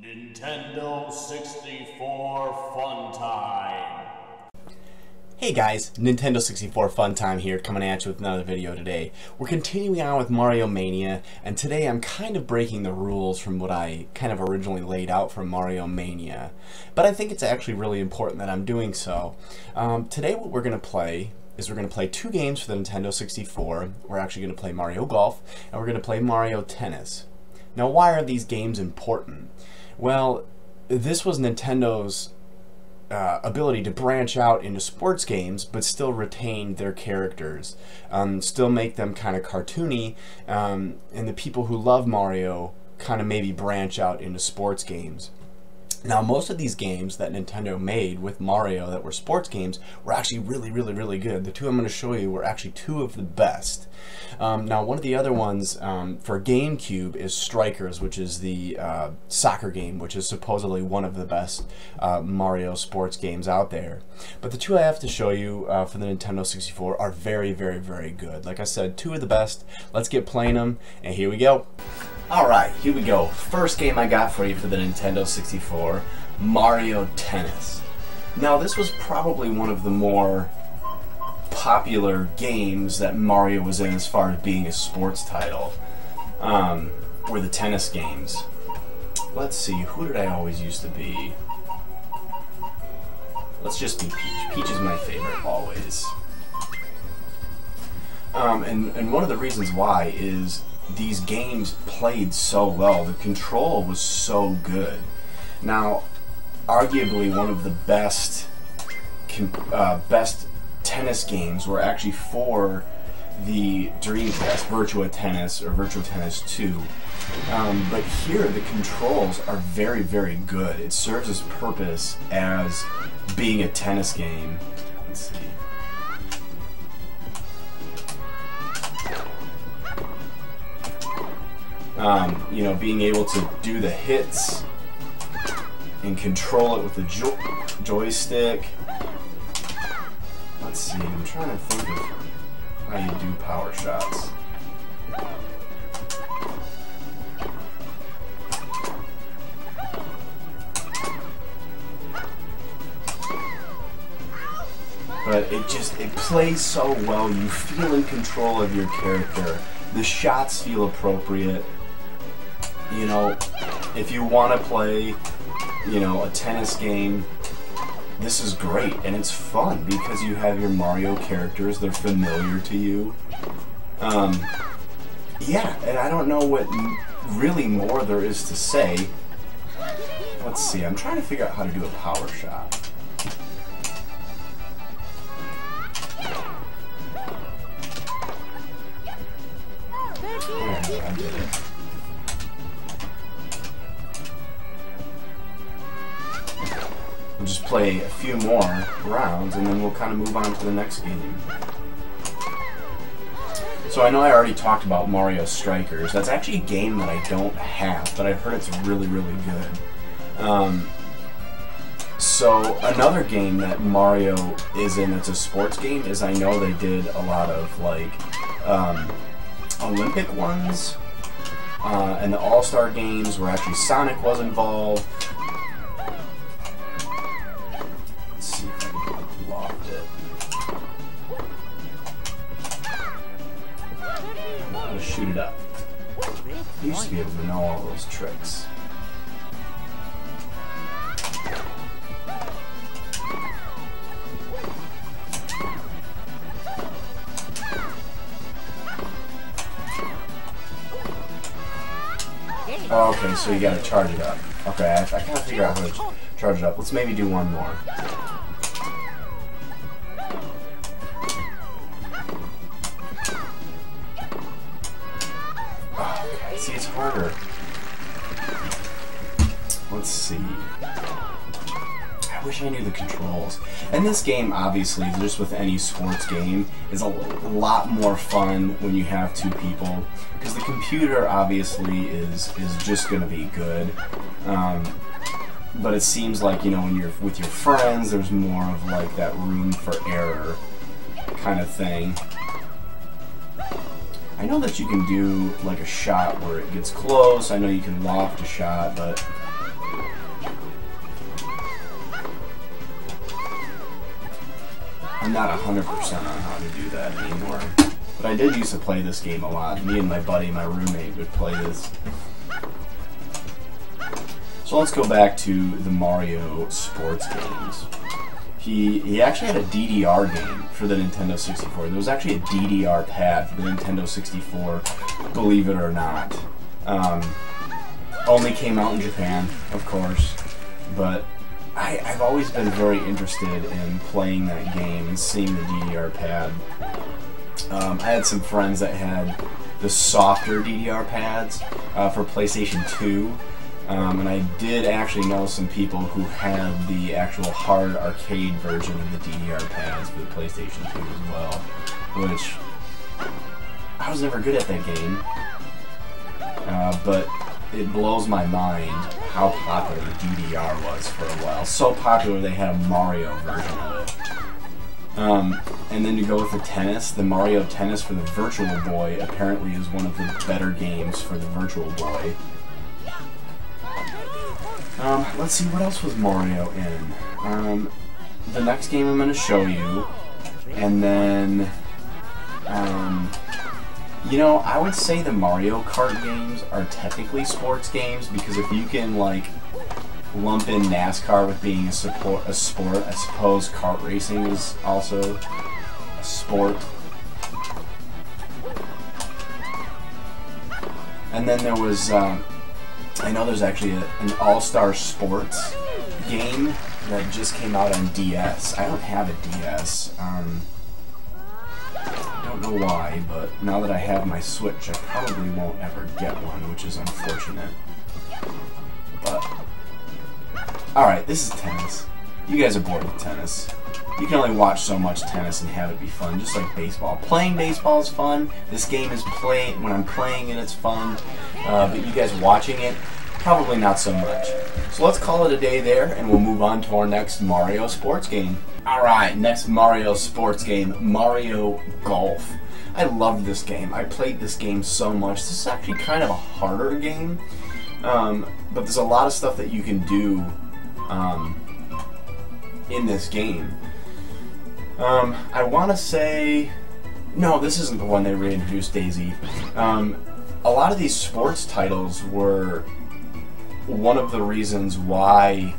Nintendo 64 Funtime. Hey guys, Nintendo 64 Funtime here, coming at you with another video today. We're continuing on with Mario Mania, and today I'm kind of breaking the rules from what I kind of originally laid out for Mario Mania. But I think it's actually really important that I'm doing so. Today what we're going to play is we're going to play two games for the Nintendo 64. We're actually going to play Mario Golf, and we're going to play Mario Tennis. Now why are these games important? Well, this was Nintendo's ability to branch out into sports games but still retain their characters, still make them kind of cartoony, and the people who love Mario kind of maybe branch out into sports games. Now most of these games that Nintendo made with Mario that were sports games were actually really good. The two I'm going to show you were actually two of the best. Now one of the other ones for GameCube is Strikers, which is the soccer game, which is supposedly one of the best Mario sports games out there. But the two I have to show you for the Nintendo 64 are very good. Like I said, two of the best. Let's get playing them, and here we go. Alright, here we go. First game I got for you for the Nintendo 64, Mario Tennis. Now this was probably one of the more popular games that Mario was in as far as being a sports title, were the tennis games. Let's see, who did I always used to be? Let's just be Peach. Peach is my favorite always. And one of the reasons why is these games played so well. The control was so good. Now, arguably one of the best tennis games were actually for the Dreamcast, Virtua Tennis or Virtua Tennis 2. But here the controls are very good. It serves its purpose as being a tennis game. Let's see. You know, being able to do the hits and control it with the joystick. Let's see, I'm trying to think of how you do power shots. But it plays so well. You feel in control of your character. The shots feel appropriate. You know, if you want to play, you know, a tennis game, this is great, and it's fun because you have your Mario characters, they're familiar to you. Yeah, and I don't know what really more there is to say. Let's see, I'm trying to figure out how to do a power shot. Yeah, I did it. We'll just play a few more rounds and then we'll kind of move on to the next game. So I know I already talked about Mario Strikers. That's actually a game that I don't have, but I've heard it's really good. So another game that Mario is in that's a sports game is, I know they did a lot of like Olympic ones, and the All-Star games where actually Sonic was involved. Shoot it up. I used to be able to know all those tricks. Okay, so you gotta charge it up. Okay, I gotta figure out how to charge it up. Let's maybe do one more. See, it's harder. Let's see. I wish I knew the controls. And this game, obviously, just with any sports game, is a lot more fun when you have two people, because the computer obviously is just going to be good. But it seems like, you know, when you're with your friends, there's more of like that room for error kind of thing. I know that you can do like a shot where it gets close. I know you can loft a shot, but I'm not 100% on how to do that anymore. But I did used to play this game a lot. Me and my buddy, my roommate, would play this. So let's go back to the Mario sports games. He actually had a DDR game for the Nintendo 64. There was actually a DDR pad for the Nintendo 64, believe it or not. Only came out in Japan, of course, but I've always been very interested in playing that game and seeing the DDR pad. I had some friends that had the softer DDR pads for PlayStation 2. And I did actually know some people who had the actual hard arcade version of the DDR pads for the PlayStation 2 as well, which I was never good at that game, but it blows my mind how popular the DDR was for a while. So popular they had a Mario version of it. And then to go with the tennis, the Mario Tennis for the Virtual Boy apparently is one of the better games for the Virtual Boy. Let's see, what else was Mario in? The next game I'm going to show you, and then, you know, I would say the Mario Kart games are technically sports games, because if you can, like, lump in NASCAR with being a sport, I suppose kart racing is also a sport. And then there was, I know there's actually an All-Star Sports game that just came out on DS. I don't have a DS. I don't know why, but now that I have my Switch, I probably won't ever get one, which is unfortunate. But, alright, this is tennis. You guys are bored with tennis. You can only watch so much tennis and have it be fun, just like baseball. Playing baseball is fun. This game is when I'm playing it, it's fun. But you guys watching it, probably not so much. So let's call it a day there, and we'll move on to our next Mario sports game. Alright, next Mario sports game, Mario Golf. I loved this game. I played this game so much. This is actually kind of a harder game, but there's a lot of stuff that you can do in this game. I want to say... No, this isn't the one they reintroduced, Daisy. A lot of these sports titles were one of the reasons why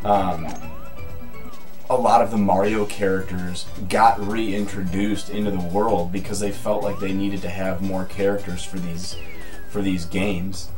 a lot of the Mario characters got reintroduced into the world, because they felt like they needed to have more characters for these games.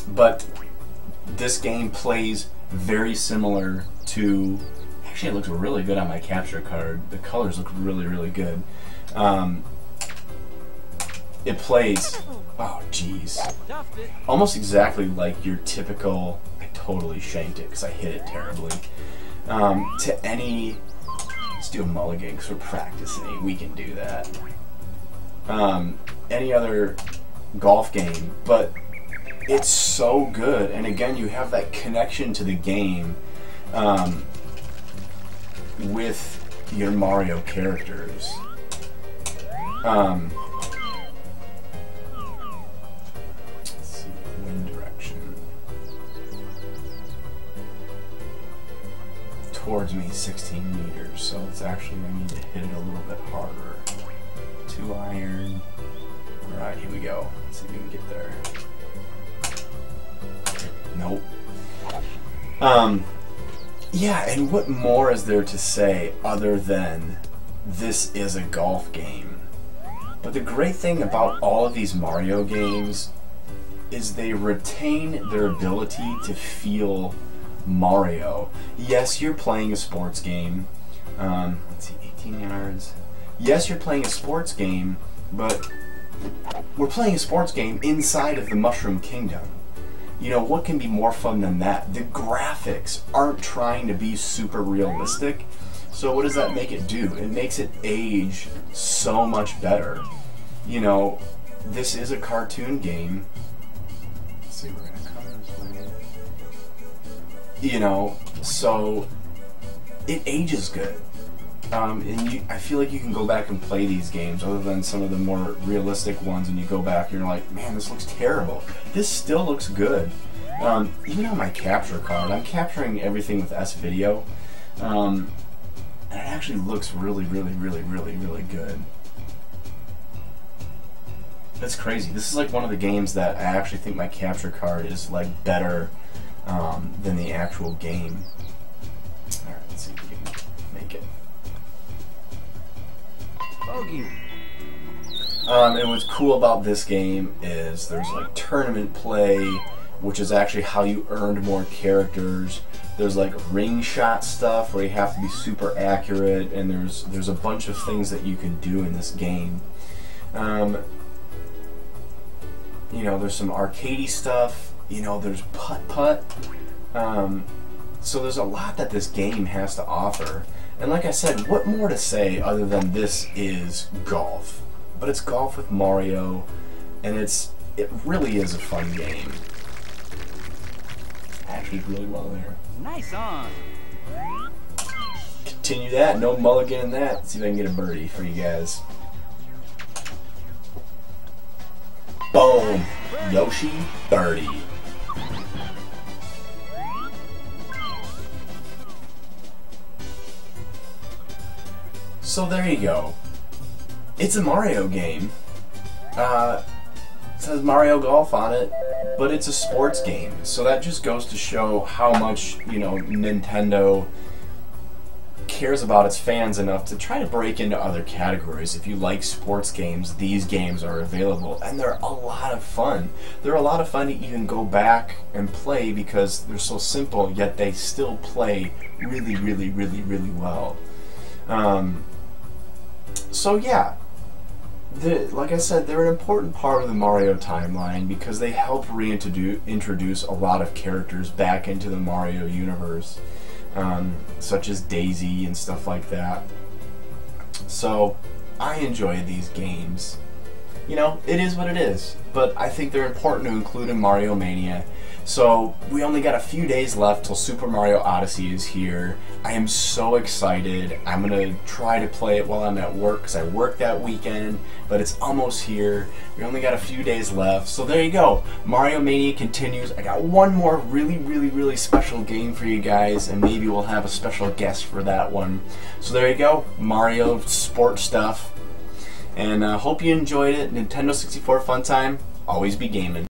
But this game plays very similar to... Actually, it looks really good on my capture card. The colors look really, really good. It plays, oh jeez, almost exactly like your typical, I totally shanked it because I hit it terribly, to any, let's do a mulligan because we're practicing, we can do that, any other golf game, but it's so good, and again, you have that connection to the game with your Mario characters. Towards me 16 meters, so it's actually going to need to hit it a little bit harder. 2 iron. Alright, here we go. Let's see if we can get there. Nope. Yeah, and what more is there to say other than this is a golf game? But the great thing about all of these Mario games is they retain their ability to feel Mario. Yes, you're playing a sports game. Let's see, 18 yards. Yes, you're playing a sports game, but we're playing a sports game inside of the Mushroom Kingdom. You know, what can be more fun than that? The graphics aren't trying to be super realistic, so what does that make it do? It makes it age so much better. You know, this is a cartoon game. Let's see, we're gonna come this way. You know, so it ages good. And I feel like you can go back and play these games, other than some of the more realistic ones, and you go back and you're like, man, this looks terrible. This still looks good. Even on my capture card, I'm capturing everything with S-Video, And it actually looks really good. That's crazy. This is like one of the games that I actually think my capture card is like better than the actual game. Alright, let's see if we can make it. Bogey. And what's cool about this game is there's like tournament play, which is actually how you earned more characters. There's like ring shot stuff where you have to be super accurate, and there's a bunch of things that you can do in this game. You know, there's some arcadey stuff. You know, there's putt-putt. So there's a lot that this game has to offer. And like I said, what more to say other than this is golf? But it's golf with Mario, and it really is a fun game. Actually, really well there. Nice on. Continue that. No mulligan in that. Let's see if I can get a birdie for you guys. Boom! Yoshi birdie. So there you go. It's a Mario game. It says Mario Golf on it, but it's a sports game. So that just goes to show how much, you know, Nintendo cares about its fans enough to try to break into other categories. If you like sports games, these games are available, and they're a lot of fun. They're a lot of fun to even go back and play because they're so simple, yet they still play really well. So yeah, like I said, they're an important part of the Mario timeline because they help reintroduce a lot of characters back into the Mario universe, such as Daisy and stuff like that. So I enjoy these games. You know, it is what it is, but I think they're important to include in Mario Mania. So we only got a few days left till Super Mario Odyssey is here. I am so excited. I'm gonna try to play it while I'm at work because I work that weekend, but it's almost here. We only got a few days left. So there you go. Mario Mania continues. I got one more really special game for you guys, and maybe we'll have a special guest for that one. So there you go. Mario sports stuff. And hope you enjoyed it. Nintendo 64 Funtime. Always be gaming.